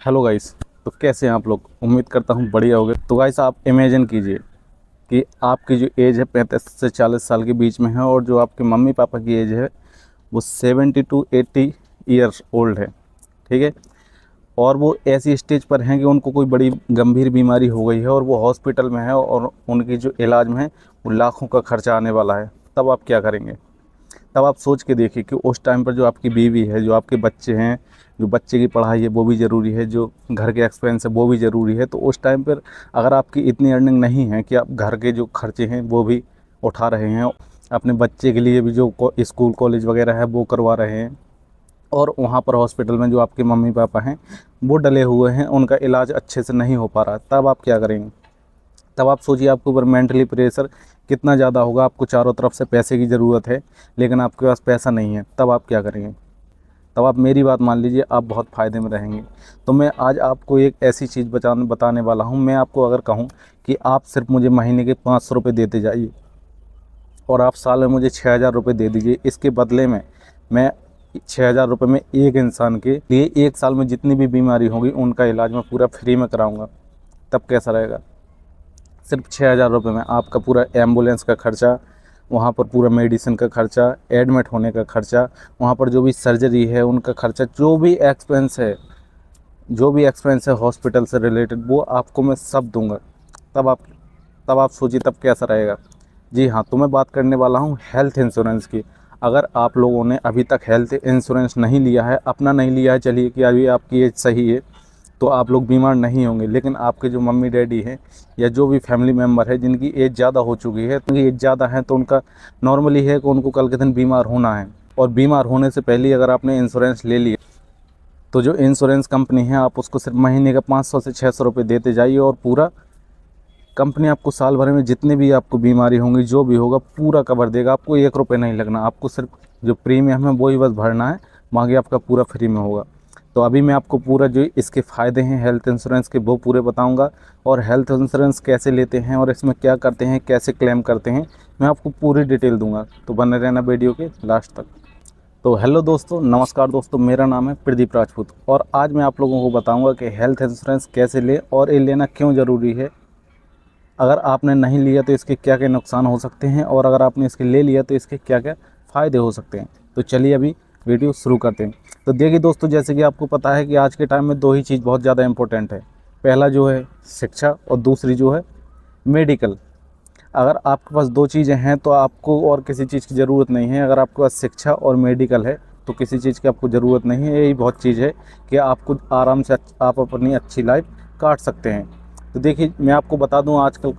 Hello guys. तो कैसे हैं आप लोग? उम्मीद करता हूँ बढ़िया होगे। तो गाइस आप इमेजिन कीजिए कि आपकी जो एज है 35 से 40 साल के बीच में है और जो आपके मम्मी पापा की एज है वो 70 to 80 ईयर्स ओल्ड है। ठीक है। और वो ऐसी स्टेज पर हैं कि उनको कोई बड़ी गंभीर बीमारी हो गई है और वो हॉस्पिटल में है और उनकी जो इलाज में है वो लाखों का खर्चा आने वाला है। तब आप क्या करेंगे? तब आप सोच के देखिए कि उस टाइम पर जो आपकी बीवी है, जो आपके बच्चे हैं, जो बच्चे की पढ़ाई है वो भी ज़रूरी है, जो घर के एक्सपेंस है वो भी ज़रूरी है। तो उस टाइम पर अगर आपकी इतनी अर्निंग नहीं है कि आप घर के जो खर्चे हैं वो भी उठा रहे हैं, अपने बच्चे के लिए भी जो स्कूल कॉलेज वगैरह है वो करवा रहे हैं, और वहाँ पर हॉस्पिटल में जो आपके मम्मी पापा हैं वो डले हुए हैं, उनका इलाज अच्छे से नहीं हो पा रहा, तब आप क्या करेंगे? तब आप सोचिए आपके ऊपर मेंटली प्रेशर कितना ज़्यादा होगा। आपको चारों तरफ से पैसे की ज़रूरत है लेकिन आपके पास पैसा नहीं है, तब आप क्या करेंगे? तब आप मेरी बात मान लीजिए, आप बहुत फ़ायदे में रहेंगे। तो मैं आज आपको एक ऐसी चीज़ बताने वाला हूँ। मैं आपको अगर कहूँ कि आप सिर्फ मुझे महीने के 500 रुपये देते जाइए और आप साल में मुझे 6,000 रुपये दे दीजिए, इसके बदले में मैं 6,000 रुपये में एक इंसान के लिए एक साल में जितनी भी बीमारी होगी उनका इलाज मैं पूरा फ्री में कराऊँगा, तब कैसा रहेगा? सिर्फ 6,000 रुपये में आपका पूरा एम्बुलेंस का खर्चा, वहाँ पर पूरा मेडिसिन का खर्चा, एडमिट होने का खर्चा, वहाँ पर जो भी सर्जरी है उनका खर्चा, जो भी एक्सपेंस है हॉस्पिटल से रिलेटेड, वो आपको मैं सब दूंगा। तब आप तब आप सोचिए तब कैसा रहेगा। जी हाँ, तो मैं बात करने वाला हूँ हेल्थ इंश्योरेंस की। अगर आप लोगों ने अभी तक हेल्थ इंश्योरेंस नहीं लिया है, अपना नहीं लिया है, चलिए कि अभी आपकी एज सही है तो आप लोग बीमार नहीं होंगे, लेकिन आपके जो मम्मी डैडी हैं या जो भी फैमिली मेम्बर है जिनकी एज ज़्यादा हो चुकी है, तो एज ज़्यादा है तो उनका नॉर्मली है कि उनको कल के दिन बीमार होना है। और बीमार होने से पहले अगर आपने इंश्योरेंस ले लिया तो जो इंश्योरेंस कंपनी है आप उसको सिर्फ महीने का 500 से 600 रुपये देते जाइए और पूरा कंपनी आपको साल भर में जितनी भी आपको बीमारी होंगी, जो भी होगा पूरा कवर देगा। आपको 1 रुपये नहीं लगना, आपको सिर्फ जो प्रीमियम है वही बस भरना है, बाकी आपका पूरा फ्री में होगा। तो अभी मैं आपको पूरा जो इसके फ़ायदे हैं हेल्थ इंश्योरेंस के वो पूरे बताऊंगा, और हेल्थ इंश्योरेंस कैसे लेते हैं और इसमें क्या करते हैं, कैसे क्लेम करते हैं, मैं आपको पूरी डिटेल दूंगा। तो बने रहना वीडियो के लास्ट तक। तो हेलो दोस्तों, नमस्कार दोस्तों, मेरा नाम है प्रदीप राजपूत और आज मैं आप लोगों को बताऊंगा कि हेल्थ इंश्योरेंस कैसे ले और ये लेना क्यों ज़रूरी है। अगर आपने नहीं लिया तो इसके क्या क्या नुकसान हो सकते हैं, और अगर आपने इसके ले लिया तो इसके क्या क्या फ़ायदे हो सकते हैं। तो चलिए अभी वीडियो शुरू करते हैं। तो देखिए दोस्तों, जैसे कि आपको पता है कि आज के टाइम में दो ही चीज़ बहुत ज़्यादा इंपॉर्टेंट है। पहला जो है शिक्षा और दूसरी जो है मेडिकल। अगर आपके पास दो चीज़ें हैं तो आपको और किसी चीज़ की ज़रूरत नहीं है। अगर आपके पास शिक्षा और मेडिकल है तो किसी चीज़ की आपको ज़रूरत नहीं है। यही बहुत चीज़ है कि आपको आराम से आप अपनी अच्छी लाइफ काट सकते हैं। तो देखिए मैं आपको बता दूं, आजकल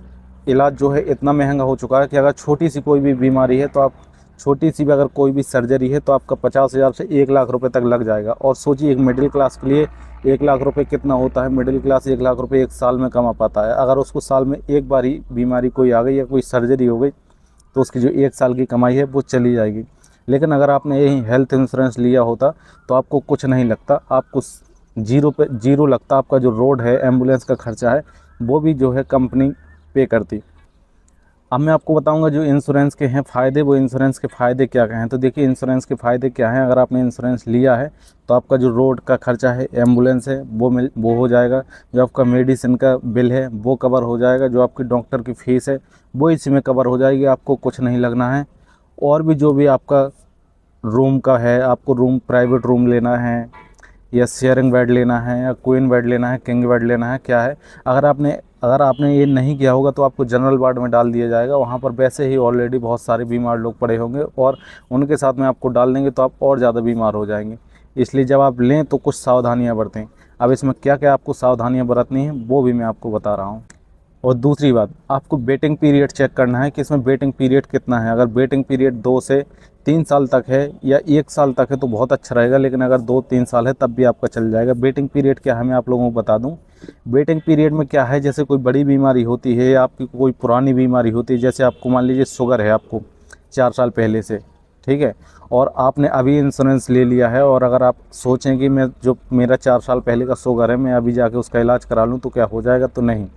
इलाज जो है इतना महंगा हो चुका है कि अगर छोटी सी कोई भी बीमारी है तो आप छोटी सी भी अगर कोई भी सर्जरी है तो आपका 50,000 से 1 लाख रुपए तक लग जाएगा। और सोचिए एक मिडिल क्लास के लिए 1 लाख रुपए कितना होता है। मिडिल क्लास 1 लाख रुपए एक साल में कमा पाता है। अगर उसको साल में एक बार ही बीमारी कोई आ गई या कोई सर्जरी हो गई तो उसकी जो एक साल की कमाई है वो चली जाएगी। लेकिन अगर आपने यही हेल्थ इंश्योरेंस लिया होता तो आपको कुछ नहीं लगता, आपको जीरो लगता। आपका जो रोड है, एम्बुलेंस का खर्चा है, वो भी जो है कंपनी पे करती। अब मैं आपको बताऊंगा जो इंश्योरेंस के हैं फ़ायदे, वो इंश्योरेंस के फ़ायदे क्या क्या हैं। तो देखिए इंश्योरेंस के फ़ायदे क्या हैं। अगर आपने इंश्योरेंस लिया है तो आपका जो रोड का खर्चा है, एम्बुलेंस है, वो हो जाएगा। जो आपका मेडिसिन का बिल है वो कवर हो जाएगा। जो आपकी डॉक्टर की फ़ीस है वो इसी में कवर हो जाएगी, आपको कुछ नहीं लगना है। और भी जो भी आपका रूम का है, आपको रूम प्राइवेट रूम लेना है या शेयरिंग बेड लेना है या क्वीन बेड लेना है, किंग बेड लेना है, क्या है, अगर आपने ये नहीं किया होगा तो आपको जनरल वार्ड में डाल दिया जाएगा। वहाँ पर वैसे ही ऑलरेडी बहुत सारे बीमार लोग पड़े होंगे और उनके साथ में आपको डाल देंगे तो आप और ज़्यादा बीमार हो जाएंगे। इसलिए जब आप लें तो कुछ सावधानियाँ बरतें। अब इसमें क्या क्या आपको सावधानियाँ बरतनी हैं वो भी मैं आपको बता रहा हूँ। और दूसरी बात, आपको वेटिंग पीरियड चेक करना है कि इसमें वेटिंग पीरियड कितना है। अगर वेटिंग पीरियड 2 से 3 साल तक है या 1 साल तक है तो बहुत अच्छा रहेगा, लेकिन अगर 2-3 साल है तब भी आपका चल जाएगा। वेटिंग पीरियड क्या है मैं आप लोगों को बता दूं। वेटिंग पीरियड में क्या है, जैसे कोई बड़ी बीमारी होती है या आपकी कोई पुरानी बीमारी होती है, जैसे आपको मान लीजिए शुगर है आपको 4 साल पहले से, ठीक है, और आपने अभी इंश्योरेंस ले लिया है, और अगर आप सोचें कि मेरा 4 साल पहले का शुगर है, मैं अभी जाके उसका इलाज करा लूँ तो क्या हो जाएगा, तो नहीं।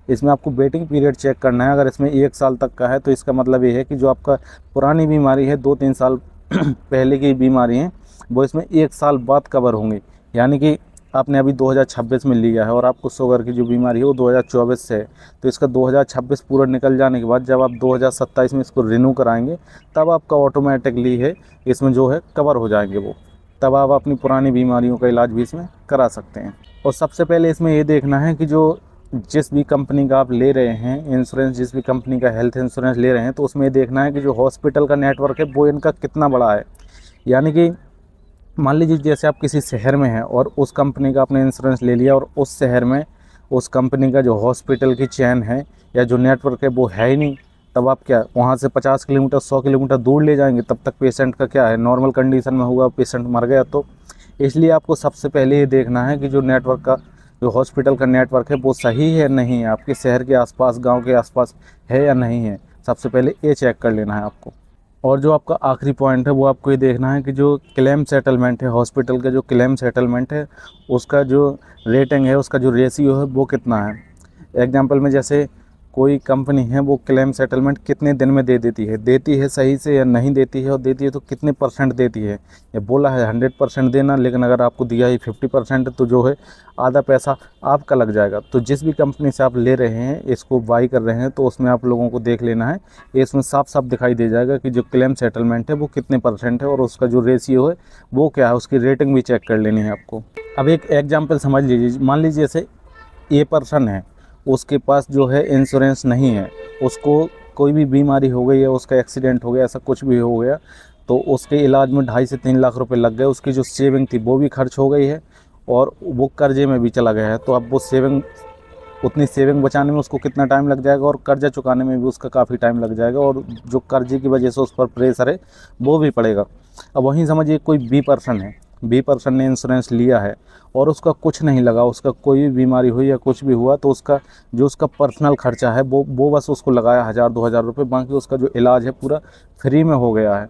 इसमें आपको वेटिंग पीरियड चेक करना है। अगर इसमें 1 साल तक का है तो इसका मतलब ये है कि जो आपका पुरानी बीमारी है, 2-3 साल पहले की बीमारी है, वो इसमें 1 साल बाद कवर होंगी। यानी कि आपने अभी 2026 में लिया है और आपको शुगर की जो बीमारी है वो 2024 से है, तो इसका 2026 पूरा निकल जाने के बाद जब आप 2027 में इसको रिन्यू कराएंगे तब आपका ऑटोमेटिकली है इसमें जो है कवर हो जाएंगे वो, तब आप अपनी पुरानी बीमारियों का इलाज भी इसमें करा सकते हैं। और सबसे पहले इसमें ये देखना है कि जो जिस भी कंपनी का आप ले रहे हैं इंश्योरेंस, जिस भी कंपनी का हेल्थ इंश्योरेंस ले रहे हैं, तो उसमें ये देखना है कि जो हॉस्पिटल का नेटवर्क है वो इनका कितना बड़ा है। यानी कि मान लीजिए जैसे आप किसी शहर में हैं और उस कंपनी का आपने इंश्योरेंस ले लिया और उस शहर में उस कंपनी का जो हॉस्पिटल की चेन है या जो नेटवर्क है वो है ही नहीं, तब आप क्या वहाँ से 50 किलोमीटर 100 किलोमीटर दूर ले जाएंगे? तब तक पेशेंट का क्या है, नॉर्मल कंडीशन में हुआ, पेशेंट मर गया। तो इसलिए आपको सबसे पहले ये देखना है कि जो नेटवर्क का जो हॉस्पिटल का नेटवर्क है वो सही है नहीं है, आपके शहर के आसपास गांव के आसपास है या नहीं है, सबसे पहले ये चेक कर लेना है आपको। और जो आपका आखिरी पॉइंट है वो आपको ये देखना है कि जो क्लेम सेटलमेंट है, हॉस्पिटल का जो क्लेम सेटलमेंट है उसका जो रेटिंग है, उसका जो रेशियो है वो कितना है। एग्जांपल में जैसे कोई कंपनी है वो क्लेम सेटलमेंट कितने दिन में देती है सही से या नहीं देती है, और देती है तो कितने परसेंट देती है। ये बोला है 100% देना, लेकिन अगर आपको दिया ही 50% तो जो है आधा पैसा आपका लग जाएगा। तो जिस भी कंपनी से आप ले रहे हैं, इसको बाई कर रहे हैं, तो उसमें आप लोगों को देख लेना है, इसमें साफ साफ दिखाई दे जाएगा कि जो क्लेम सेटलमेंट है वो कितने % है और उसका जो रेशियो है वो क्या है, उसकी रेटिंग भी चेक कर लेनी है आपको। अब एक एग्जाम्पल समझ लीजिए, मान लीजिए जैसे ए पर्सन है, उसके पास जो है इंश्योरेंस नहीं है, उसको कोई भी बीमारी हो गई है, उसका एक्सीडेंट हो गया, ऐसा कुछ भी हो गया, तो उसके इलाज में 2.5 से 3 लाख रुपए लग गए, उसकी जो सेविंग थी वो भी खर्च हो गई है और वो कर्जे में भी चला गया है। तो अब वो उतनी सेविंग बचाने में उसको कितना टाइम लग जाएगा और कर्जा चुकाने में भी उसका काफ़ी टाइम लग जाएगा, और जो कर्जे की वजह से उस पर प्रेशर है वो भी पड़ेगा। अब वहीं समझिए कोई बी पर्सन है, बी पर्सन ने इंश्योरेंस लिया है और उसका कुछ नहीं लगा, उसका कोई भी बीमारी हुई या कुछ भी हुआ तो उसका पर्सनल खर्चा है वो बस उसको लगाया 1000-2000 रुपये, बाकी उसका जो इलाज है पूरा फ्री में हो गया है।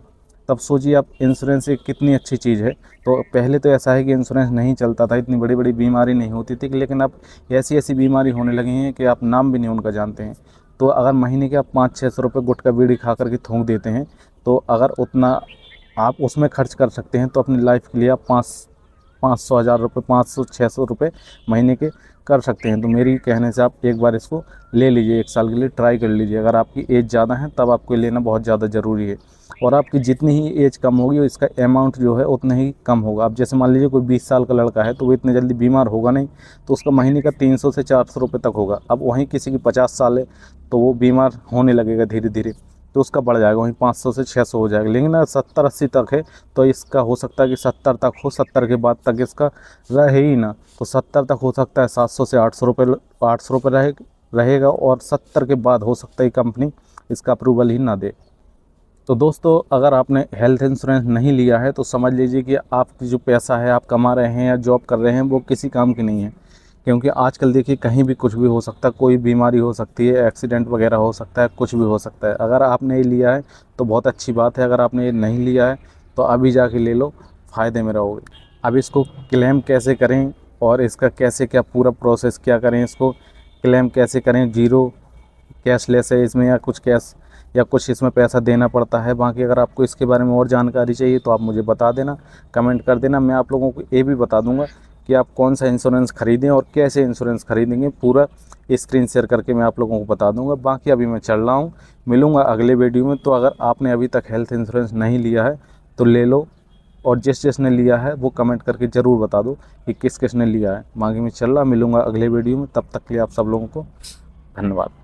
तब सोचिए आप इंश्योरेंस एक कितनी अच्छी चीज़ है। तो पहले तो ऐसा है कि इंश्योरेंस नहीं चलता था, इतनी बड़ी बड़ी बीमारी नहीं होती थी, लेकिन अब ऐसी ऐसी बीमारी होने लगी हैं कि आप नाम भी नहीं उनका जानते हैं। तो अगर महीने के आप 500-600 रुपये गुटखा बीड़ी खा करके थूक देते हैं, तो अगर उतना आप उसमें खर्च कर सकते हैं तो अपनी लाइफ के लिए आप 500 हज़ार रुपये 500-600 रुपये महीने के कर सकते हैं। तो मेरी कहने से आप एक बार इसको ले लीजिए, 1 साल के लिए ट्राई कर लीजिए। अगर आपकी एज ज़्यादा है तब आपको लेना बहुत ज़्यादा ज़रूरी है, और आपकी जितनी ही एज कम होगी इसका अमाउंट जो है उतना ही कम होगा। अब जैसे मान लीजिए कोई 20 साल का लड़का है तो वो इतने जल्दी बीमार होगा नहीं, तो उसका महीने का 300 से 400 रुपये तक होगा। अब वहीं किसी की 50 साल है तो वो बीमार होने लगेगा धीरे धीरे, तो उसका बढ़ जाएगा, वहीं 500 से 600 हो जाएगा। लेकिन अगर 70-80 तक है तो इसका हो सकता है कि 70 तक हो, 70 के बाद तक इसका रहे ही ना, तो 70 तक हो सकता है 700 से 800 रुपये रहेगा, और 70 के बाद हो सकता है कंपनी इसका अप्रूवल ही ना दे। तो दोस्तों, अगर आपने हेल्थ इंश्योरेंस नहीं लिया है तो समझ लीजिए कि आपकी जो पैसा है आप कमा रहे हैं या जॉब कर रहे हैं वो किसी काम की नहीं है। क्योंकि आजकल देखिए कहीं भी कुछ भी हो सकता है, कोई बीमारी हो सकती है, एक्सीडेंट वगैरह हो सकता है, कुछ भी हो सकता है। अगर आपने ये लिया है तो बहुत अच्छी बात है, अगर आपने ये नहीं लिया है तो अभी जाके ले लो, फ़ायदे में रहोगे। अब इसको क्लेम कैसे करें और इसका कैसे क्या पूरा प्रोसेस क्या करें, इसको क्लेम कैसे करें, जीरो कैशलेस है इसमें या कुछ कैश या कुछ इसमें पैसा देना पड़ता है। बाकी अगर आपको इसके बारे में और जानकारी चाहिए तो आप मुझे बता देना, कमेंट कर देना। मैं आप लोगों को ये भी बता दूंगा कि आप कौन सा इंश्योरेंस ख़रीदें और कैसे इंश्योरेंस ख़रीदेंगे, पूरा स्क्रीन शेयर करके मैं आप लोगों को बता दूंगा। बाकी अभी मैं चल रहा हूँ, मिलूँगा अगले वीडियो में। तो अगर आपने अभी तक हेल्थ इंश्योरेंस नहीं लिया है तो ले लो, और जिसने लिया है वो कमेंट करके ज़रूर बता दो कि किसने लिया है। बाकी मैं चल रहा, मिलूँगा अगले वीडियो में। तब तक के लिए आप सब लोगों को धन्यवाद।